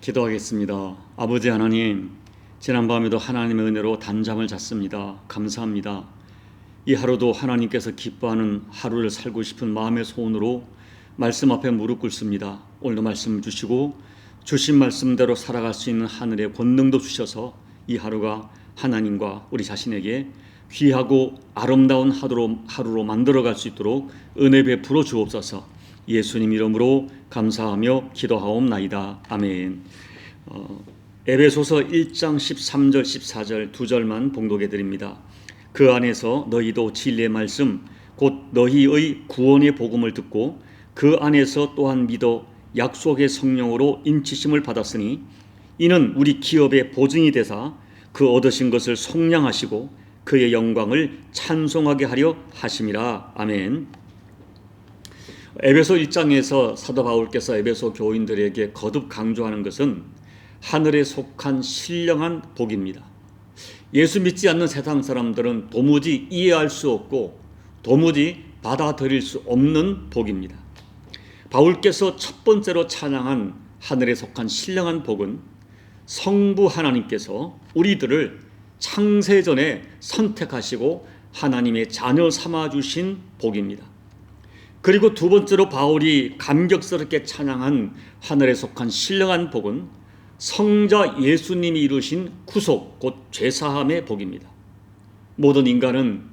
기도하겠습니다. 아버지 하나님, 지난밤에도 하나님의 은혜로 단잠을 잤습니다. 감사합니다. 이 하루도 하나님께서 기뻐하는 하루를 살고 싶은 마음의 소원으로 말씀 앞에 무릎 꿇습니다. 오늘도 말씀 주시고 주신 말씀대로 살아갈 수 있는 하늘의 권능도 주셔서 이 하루가 하나님과 우리 자신에게 귀하고 아름다운 하루로 만들어갈 수 있도록 은혜 베풀어 주옵소서. 예수님 이름으로 감사하며 기도하옵나이다. 아멘. 에베소서 1장 13절 14절 두 절만 봉독해 드립니다. 그 안에서 너희도 진리의 말씀 곧 너희의 구원의 복음을 듣고 그 안에서 또한 믿어 약속의 성령으로 인치심을 받았으니 이는 우리 기업의 보증이 되사 그 얻으신 것을 속량하시고 그의 영광을 찬송하게 하려 하심이라. 아멘. 에베소 1장에서 사도 바울께서 에베소 교인들에게 거듭 강조하는 것은 하늘에 속한 신령한 복입니다. 예수 믿지 않는 세상 사람들은 도무지 이해할 수 없고 도무지 받아들일 수 없는 복입니다. 바울께서 첫 번째로 찬양한 하늘에 속한 신령한 복은 성부 하나님께서 우리들을 창세전에 선택하시고 하나님의 자녀 삼아주신 복입니다. 그리고 두 번째로 바울이 감격스럽게 찬양한 하늘에 속한 신령한 복은 성자 예수님이 이루신 구속 곧 죄사함의 복입니다. 모든 인간은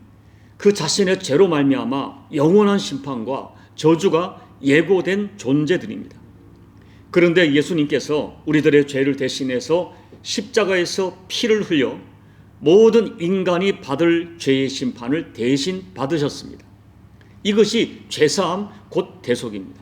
그 자신의 죄로 말미암아 영원한 심판과 저주가 예고된 존재들입니다. 그런데 예수님께서 우리들의 죄를 대신해서 십자가에서 피를 흘려 모든 인간이 받을 죄의 심판을 대신 받으셨습니다. 이것이 죄사함 곧 대속입니다.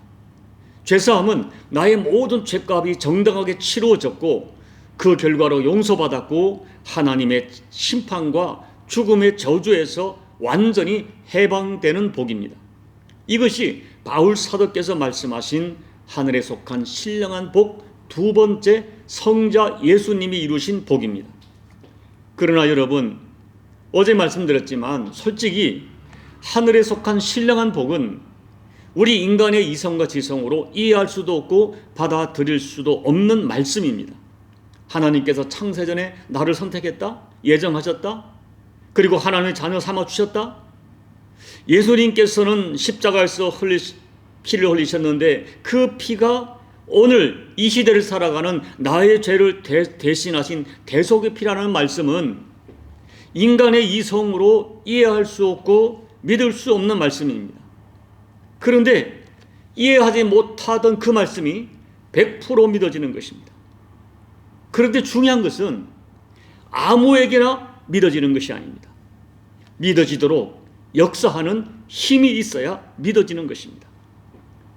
죄사함은 나의 모든 죄값이 정당하게 치루어졌고 그 결과로 용서받았고 하나님의 심판과 죽음의 저주에서 완전히 해방되는 복입니다. 이것이 바울 사도께서 말씀하신 하늘에 속한 신령한 복 두 번째 성자 예수님이 이루신 복입니다. 그러나 여러분, 어제 말씀드렸지만 솔직히 하늘에 속한 신령한 복은 우리 인간의 이성과 지성으로 이해할 수도 없고 받아들일 수도 없는 말씀입니다. 하나님께서 창세전에 나를 선택했다? 예정하셨다? 그리고 하나님의 자녀 삼아주셨다? 예수님께서는 십자가에서 피를 흘리셨는데 그 피가 오늘 이 시대를 살아가는 나의 죄를 대신하신 대속의 피라는 말씀은 인간의 이성으로 이해할 수 없고 믿을 수 없는 말씀입니다. 그런데 이해하지 못하던 그 말씀이 100% 믿어지는 것입니다. 그런데 중요한 것은 아무에게나 믿어지는 것이 아닙니다. 믿어지도록 역사하는 힘이 있어야 믿어지는 것입니다.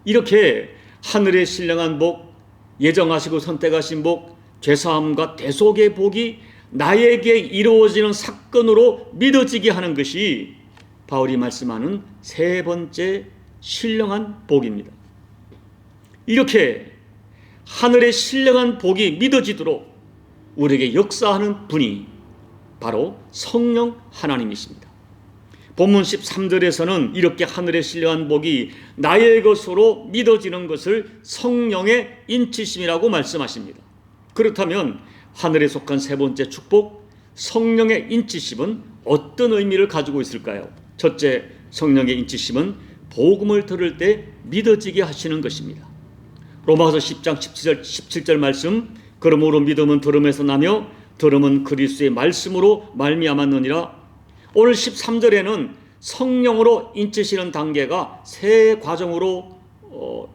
이렇게 하늘의 신령한 복, 예정하시고 선택하신 복, 죄사함과 대속의 복이 나에게 이루어지는 사건으로 믿어지게 하는 것이 바울이 말씀하는 세 번째 신령한 복입니다. 이렇게 하늘의 신령한 복이 믿어지도록 우리에게 역사하는 분이 바로 성령 하나님이십니다. 본문 13절에서는 이렇게 하늘의 신령한 복이 나의 것으로 믿어지는 것을 성령의 인치심이라고 말씀하십니다. 그렇다면 하늘에 속한 세 번째 축복, 성령의 인치심은 어떤 의미를 가지고 있을까요? 첫째, 성령의 인치심은 복음을 들을 때 믿어지게 하시는 것입니다. 로마서 10장 17절 말씀, 그러므로 믿음은 들음에서 나며 들음은 그리스도의 말씀으로 말미암았느니라. 오늘 13절에는 성령으로 인치시는 단계가 세 과정으로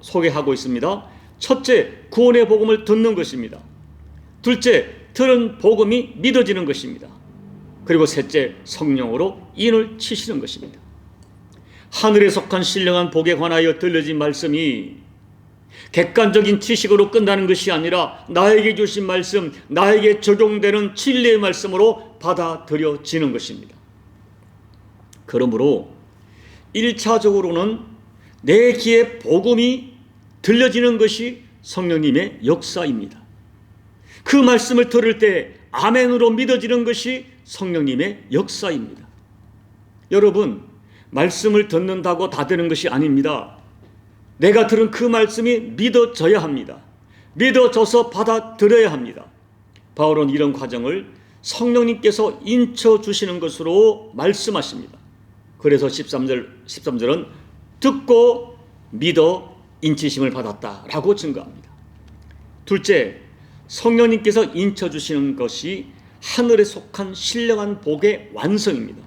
소개하고 있습니다. 첫째, 구원의 복음을 듣는 것입니다. 둘째, 들은 복음이 믿어지는 것입니다. 그리고 셋째, 성령으로 인을 치시는 것입니다. 하늘에 속한 신령한 복에 관하여 들려진 말씀이 객관적인 지식으로 끝나는 것이 아니라 나에게 주신 말씀, 나에게 적용되는 진리의 말씀으로 받아들여지는 것입니다. 그러므로 1차적으로는 내 귀에 복음이 들려지는 것이 성령님의 역사입니다. 그 말씀을 들을 때 아멘으로 믿어지는 것이 성령님의 역사입니다. 여러분, 말씀을 듣는다고 다 되는 것이 아닙니다. 내가 들은 그 말씀이 믿어져야 합니다. 믿어져서 받아들여야 합니다. 바울은 이런 과정을 성령님께서 인쳐주시는 것으로 말씀하십니다. 그래서 13절은 듣고 믿어 인치심을 받았다라고 증거합니다. 둘째, 성령님께서 인쳐주시는 것이 하늘에 속한 신령한 복의 완성입니다.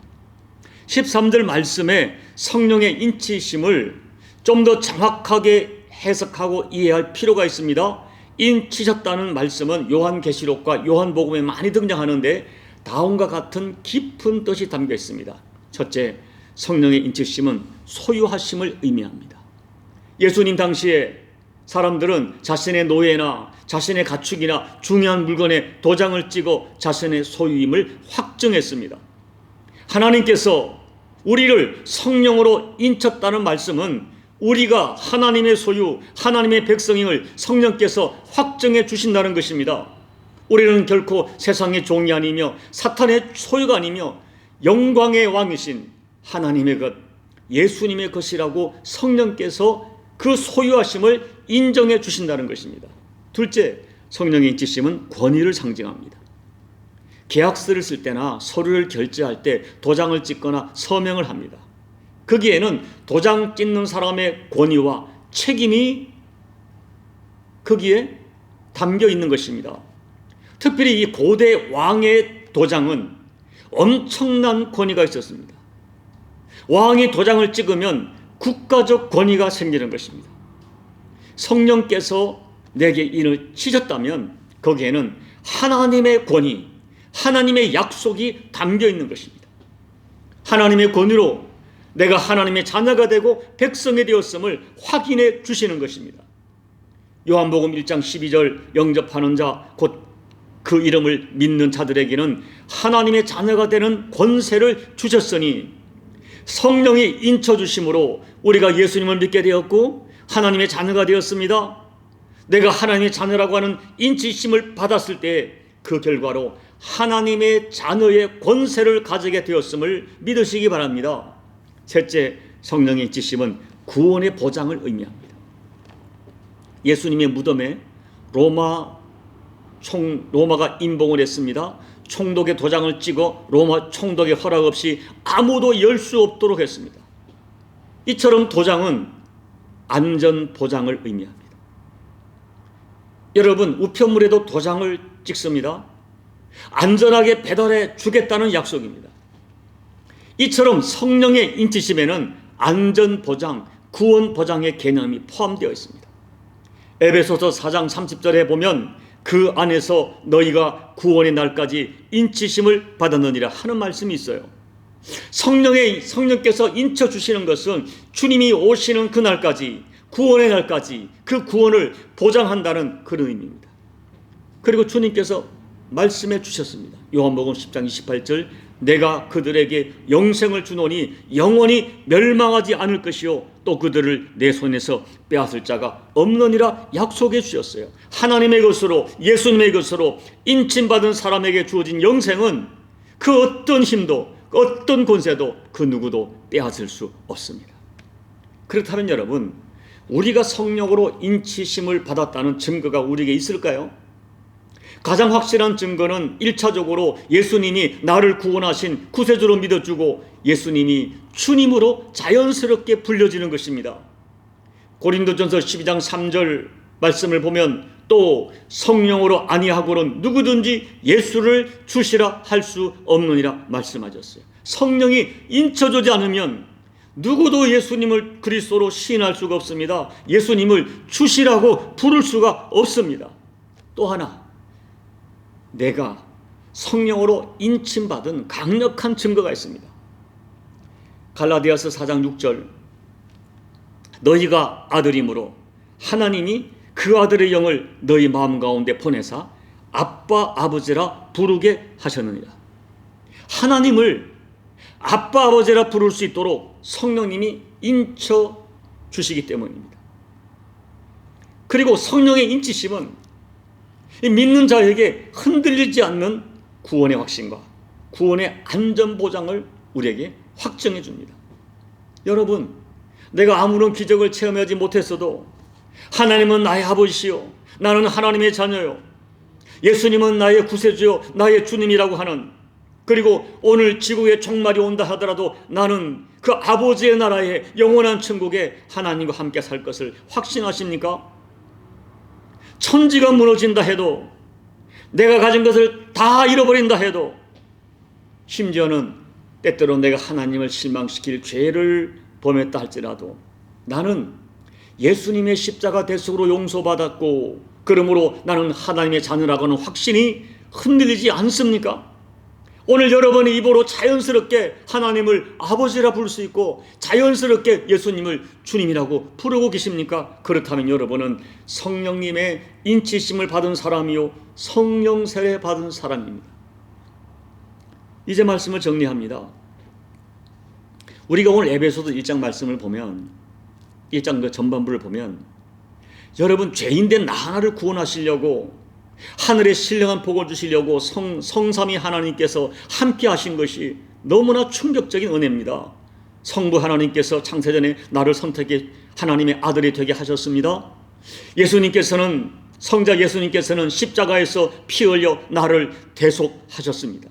13절 말씀에 성령의 인치심을 좀 더 정확하게 해석하고 이해할 필요가 있습니다. 인치셨다는 말씀은 요한계시록과 요한복음에 많이 등장하는데 다음과 같은 깊은 뜻이 담겨 있습니다. 첫째, 성령의 인치심은 소유하심을 의미합니다. 예수님 당시에 사람들은 자신의 노예나 자신의 가축이나 중요한 물건에 도장을 찍어 자신의 소유임을 확증했습니다. 하나님께서 우리를 성령으로 인쳤다는 말씀은 우리가 하나님의 소유, 하나님의 백성임을 성령께서 확정해 주신다는 것입니다. 우리는 결코 세상의 종이 아니며 사탄의 소유가 아니며 영광의 왕이신 하나님의 것, 예수님의 것이라고 성령께서 그 소유하심을 인정해 주신다는 것입니다. 둘째, 성령의 인치심은 권위를 상징합니다. 계약서를 쓸 때나 서류를 결제할 때 도장을 찍거나 서명을 합니다. 거기에는 도장 찍는 사람의 권위와 책임이 거기에 담겨 있는 것입니다. 특별히 이 고대 왕의 도장은 엄청난 권위가 있었습니다. 왕이 도장을 찍으면 국가적 권위가 생기는 것입니다. 성령께서 내게 인을 치셨다면 거기에는 하나님의 권위, 하나님의 약속이 담겨 있는 것입니다. 하나님의 권위로 내가 하나님의 자녀가 되고 백성이 되었음을 확인해 주시는 것입니다. 요한복음 1장 12절 영접하는 자, 곧 그 이름을 믿는 자들에게는 하나님의 자녀가 되는 권세를 주셨으니 성령이 인쳐주심으로 우리가 예수님을 믿게 되었고 하나님의 자녀가 되었습니다. 내가 하나님의 자녀라고 하는 인치심을 받았을 때 그 결과로 하나님의 자녀의 권세를 가지게 되었음을 믿으시기 바랍니다. 셋째, 성령의 인치심은 구원의 보장을 의미합니다. 예수님의 무덤에 로마가 임봉을 했습니다. 총독의 도장을 찍어 로마 총독의 허락 없이 아무도 열 수 없도록 했습니다. 이처럼 도장은 안전 보장을 의미합니다. 여러분, 우편물에도 도장을 찍습니다. 안전하게 배달해 주겠다는 약속입니다. 이처럼 성령의 인치심에는 안전 보장, 구원 보장의 개념이 포함되어 있습니다. 에베소서 4장 30절에 보면 그 안에서 너희가 구원의 날까지 인치심을 받았느니라 하는 말씀이 있어요. 성령께서 인쳐 주시는 것은 주님이 오시는 그 날까지, 구원의 날까지 그 구원을 보장한다는 그런 의미입니다. 그리고 주님께서 말씀해 주셨습니다. 요한복음 10장 28절 내가 그들에게 영생을 주노니 영원히 멸망하지 않을 것이요 또 그들을 내 손에서 빼앗을 자가 없느니라 약속해 주셨어요. 하나님의 것으로, 예수님의 것으로 인침받은 사람에게 주어진 영생은 그 어떤 힘도 어떤 권세도 그 누구도 빼앗을 수 없습니다. 그렇다면 여러분, 우리가 성령으로 인치심을 받았다는 증거가 우리에게 있을까요? 가장 확실한 증거는 1차적으로 예수님이 나를 구원하신 구세주로 믿어주고 예수님이 주님으로 자연스럽게 불려지는 것입니다. 고린도전서 12장 3절 말씀을 보면 또 성령으로 아니하고는 누구든지 예수를 주시라 할 수 없느니라 말씀하셨어요. 성령이 인쳐주지 않으면 누구도 예수님을 그리스도로 시인할 수가 없습니다. 예수님을 주시라고 부를 수가 없습니다. 또 하나, 내가 성령으로 인침받은 강력한 증거가 있습니다. 갈라디아서 4장 6절 너희가 아들이므로 하나님이 그 아들의 영을 너희 마음 가운데 보내사 아빠 아버지라 부르게 하셨느니라. 하나님을 아빠 아버지라 부를 수 있도록 성령님이 인쳐 주시기 때문입니다. 그리고 성령의 인치심은 믿는 자에게 흔들리지 않는 구원의 확신과 구원의 안전보장을 우리에게 확정해 줍니다. 여러분, 내가 아무런 기적을 체험하지 못했어도 하나님은 나의 아버지시요 나는 하나님의 자녀요, 예수님은 나의 구세주요 나의 주님이라고 하는, 그리고 오늘 지구에 종말이 온다 하더라도 나는 그 아버지의 나라의 영원한 천국에 하나님과 함께 살 것을 확신하십니까? 천지가 무너진다 해도, 내가 가진 것을 다 잃어버린다 해도, 심지어는 때때로 내가 하나님을 실망시킬 죄를 범했다 할지라도 나는 예수님의 십자가 대속으로 용서받았고, 그러므로 나는 하나님의 자녀라고 하는 확신이 흔들리지 않습니까? 오늘 여러분의 입으로 자연스럽게 하나님을 아버지라 부를 수 있고 자연스럽게 예수님을 주님이라고 부르고 계십니까? 그렇다면 여러분은 성령님의 인치심을 받은 사람이요 성령 세례 받은 사람입니다. 이제 말씀을 정리합니다. 우리가 오늘 에베소서 1장 말씀을 보면, 1장 그 전반부를 보면, 여러분 죄인된 나 하나를 구원하시려고 하늘의 신령한 복을 주시려고 성삼위 하나님께서 함께 하신 것이 너무나 충격적인 은혜입니다. 성부 하나님께서 창세전에 나를 선택해 하나님의 아들이 되게 하셨습니다. 예수님께서는, 성자 예수님께서는 십자가에서 피 흘려 나를 대속하셨습니다.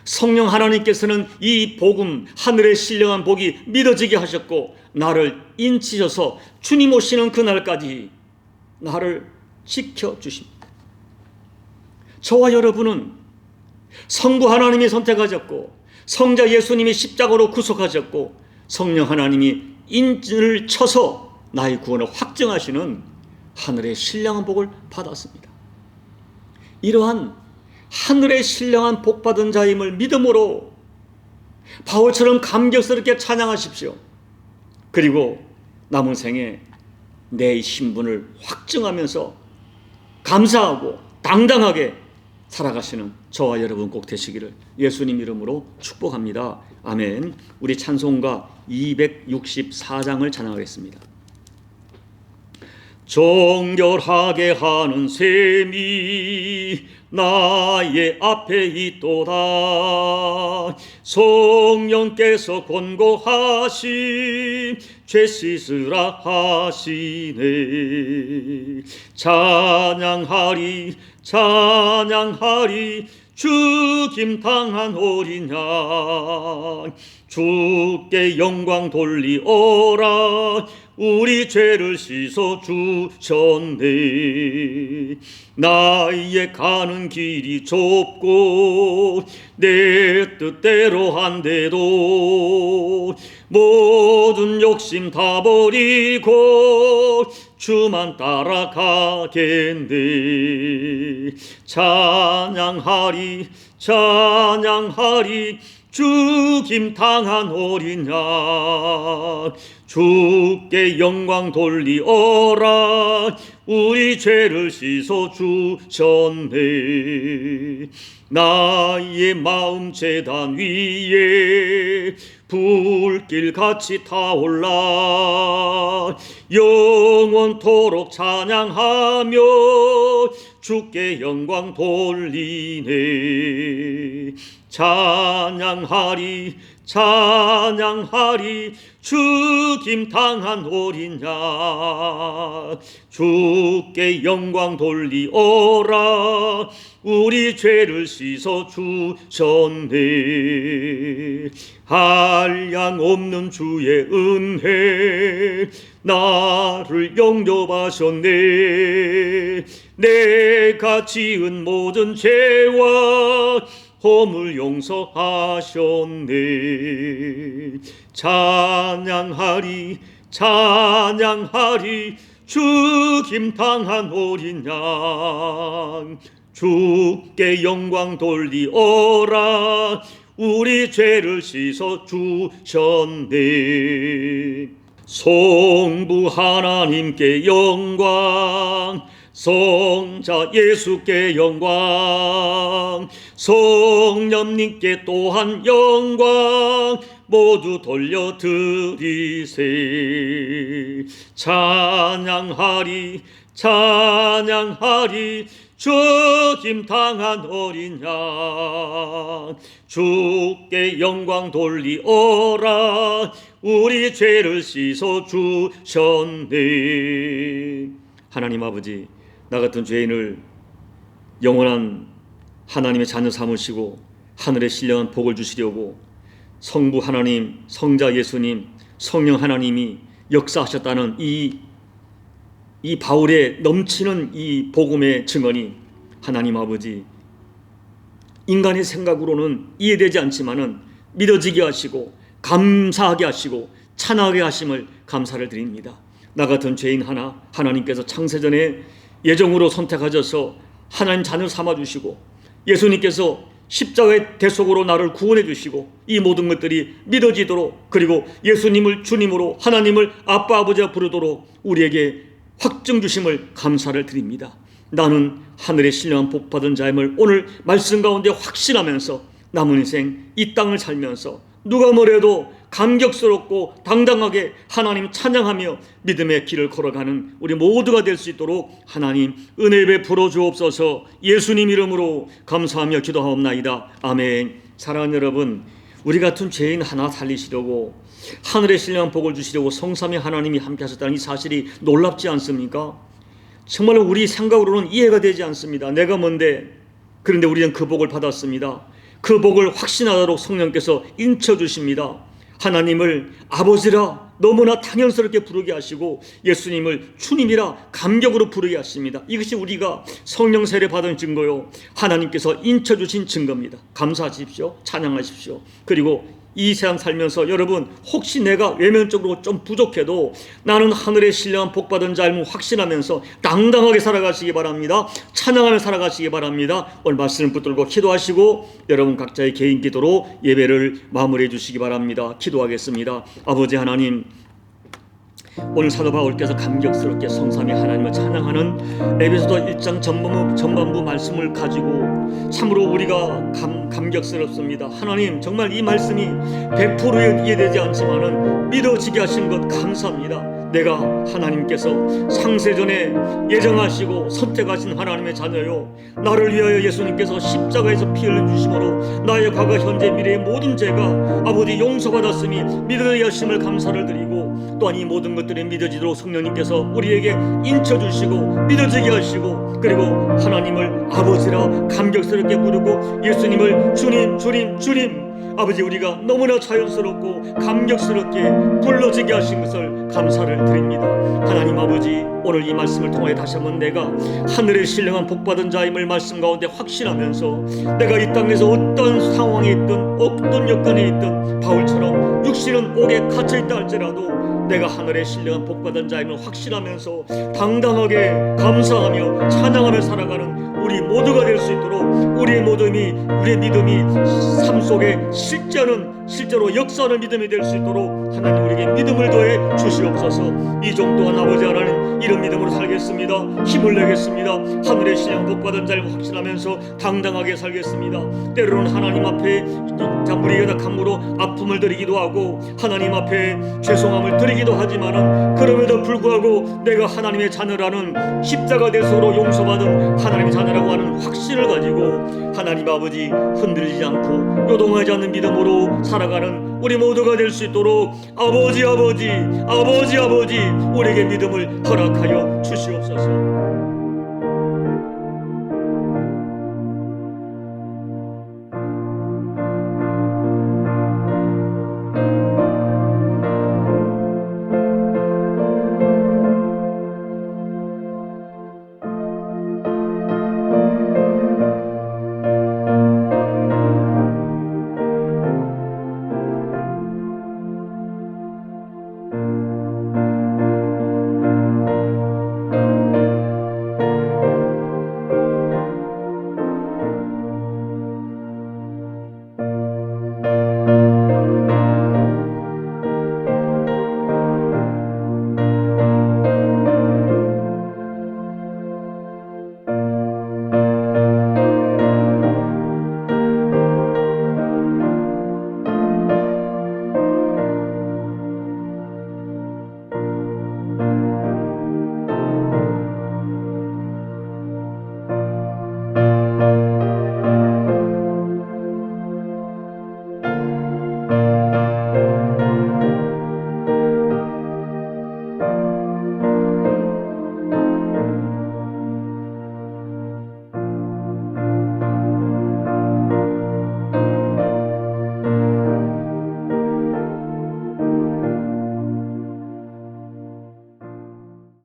성령 하나님께서는 이 복음, 하늘의 신령한 복이 믿어지게 하셨고 나를 인치셔서 주님 오시는 그날까지 나를 지켜주십니다. 저와 여러분은 성부 하나님이 선택하셨고 성자 예수님이 십자가로 구속하셨고 성령 하나님이 인을 쳐서 나의 구원을 확증하시는 하늘의 신령한 복을 받았습니다. 이러한 하늘의 신령한 복 받은 자임을 믿음으로 바울처럼 감격스럽게 찬양하십시오. 그리고 남은 생에 내 신분을 확증하면서 감사하고 당당하게 살아가시는 저와 여러분 꼭 되시기를 예수님 이름으로 축복합니다. 아멘. 우리 찬송가 264장을 찬양하겠습니다. 정결하게 하는 셈이 나의 앞에 있도다. 성령께서 권고하신 죄 씻으라 하시네. 찬양하리 찬양하리 죽임 당한 어린 양 주께 영광 돌리오라. 우리 죄를 씻어 주셨네. 나의 가는 길이 좁고 내 뜻대로 한데도 모든 욕심 다 버리고 주만 따라가겠네. 찬양하리 찬양하리 죽임 당한 어린 양 주께 영광 돌리오라. 우리 죄를 씻어 주셨네. 나의 마음 제단 위에 불길같이 타올라 영원토록 찬양하며 주께 영광 돌리네. 찬양하리 찬양하리 죽임 당한 어린 양 주께 영광 돌리오라. 우리 죄를 씻어 주셨네. 한량 없는 주의 은혜 나를 영접하셨네. 내가 지은 모든 죄와 허물 용서하셨네. 찬양하리 찬양하리 죽임 당한 어린 양 주께 영광 돌리오라. 우리 죄를 씻어 주셨네. 성부 하나님께 영광, 성자 예수께 영광, 성령님께 또한 영광 모두 돌려드리세. 찬양하리 찬양하리 죽임 당한 어린 양 주께 영광 돌리오라. 우리 죄를 씻어 주셨네. 하나님 아버지, 나 같은 죄인을 영원한 하나님의 자녀 삼으시고 하늘의 신령한 복을 주시려고 성부 하나님, 성자 예수님, 성령 하나님이 역사하셨다는 이 바울의 넘치는 이 복음의 증언이 하나님 아버지, 인간의 생각으로는 이해되지 않지만은 믿어지게 하시고 감사하게 하시고 찬양하게 하심을 감사를 드립니다. 나 같은 죄인 하나님께서 창세전에 예정으로 선택하셔서 하나님 자녀 삼아주시고 예수님께서 십자가의 대속으로 나를 구원해 주시고 이 모든 것들이 믿어지도록, 그리고 예수님을 주님으로 하나님을 아빠 아버지라 부르도록 우리에게 확증 주심을 감사를 드립니다. 나는 하늘의 신령한 복 받은 자임을 오늘 말씀 가운데 확신하면서 남은 인생 이 땅을 살면서 누가 뭐래도 감격스럽고 당당하게 하나님 찬양하며 믿음의 길을 걸어가는 우리 모두가 될 수 있도록 하나님 은혜 베풀어 주옵소서. 예수님 이름으로 감사하며 기도하옵나이다. 아멘. 사랑하는 여러분, 우리 같은 죄인 하나 살리시려고 하늘의 신령한 복을 주시려고 성삼위 하나님이 함께 하셨다는 이 사실이 놀랍지 않습니까? 정말 우리 생각으로는 이해가 되지 않습니다. 내가 뭔데? 그런데 우리는 그 복을 받았습니다. 그 복을 확신하도록 성령께서 인쳐주십니다. 하나님을 아버지라 너무나 당연스럽게 부르게 하시고 예수님을 주님이라 감격으로 부르게 하십니다. 이것이 우리가 성령 세례 받은 증거요, 하나님께서 인쳐주신 증거입니다. 감사하십시오. 찬양하십시오. 그리고 이 세상 살면서 여러분, 혹시 내가 외면적으로 좀 부족해도 나는 하늘의 신령한 복 받은 자임을 확신하면서 당당하게 살아가시기 바랍니다. 찬양하며 살아가시기 바랍니다. 오늘 말씀을 붙들고 기도하시고 여러분 각자의 개인 기도로 예배를 마무리해 주시기 바랍니다. 기도하겠습니다. 아버지 하나님, 오늘 사도 바울께서 감격스럽게 성삼위 하나님을 찬양하는 에베소서 1장 전반부 말씀을 가지고 참으로 우리가 감격스럽습니다. 하나님, 정말 이 말씀이 100% 이해되지 않지만은 믿어지게 하신 것 감사합니다. 내가 하나님께서 상세전에 예정하시고 선택하신 하나님의 자녀요, 나를 위하여 예수님께서 십자가에서 피 흘려 주심으로 나의 과거 현재 미래의 모든 죄가 아버지 용서받았으니 믿어지게 하심을 감사를 드리고, 또한 이 모든 것들이 믿어지도록 성령님께서 우리에게 인쳐주시고 믿어지게 하시고, 그리고 하나님을 아버지라 감격스럽게 부르고 예수님을 주님 아버지, 우리가 너무나 자연스럽고 감격스럽게 불러지게 하신 것을 감사를 드립니다. 하나님 아버지, 오늘 이 말씀을 통해 다시 한번 내가 하늘의 신령한 복받은 자임을 말씀 가운데 확신하면서 내가 이 땅에서 어떤 상황에 있든 어떤 여건에 있든 바울처럼 육신은 옥에 갇혀있다 할지라도 내가 하늘의 신령한 복받은 자임을 확신하면서 당당하게 감사하며 찬양하며 살아가는 우리 모두가 될 수 있도록 우리의 믿음이 삶 속에 실제로 역사하는 믿음이 될 수 있도록 하나님 우리에게 믿음을 더해 주시옵소서. 이 정도한 아버지 하나님, 이런 믿음으로 살겠습니다. 힘을 내겠습니다. 하늘의 신령 복받은 자를 확신하면서 당당하게 살겠습니다. 때로는 하나님 앞에 우리가 감으로 아픔을 드리기도 하고 하나님 앞에 죄송함을 드리기도 하지만은 그럼에도 불구하고 내가 하나님의 자녀라는 십자가 대속으로 용서받은 하나님의 자녀라고 하는 확신을 가지고 하나님 아버지 흔들리지 않고 요동하지 않는 믿음으로 살아가는 우리 모두가 될 수 있도록 아버지 우리에게 믿음을 허락하여 주시옵소서.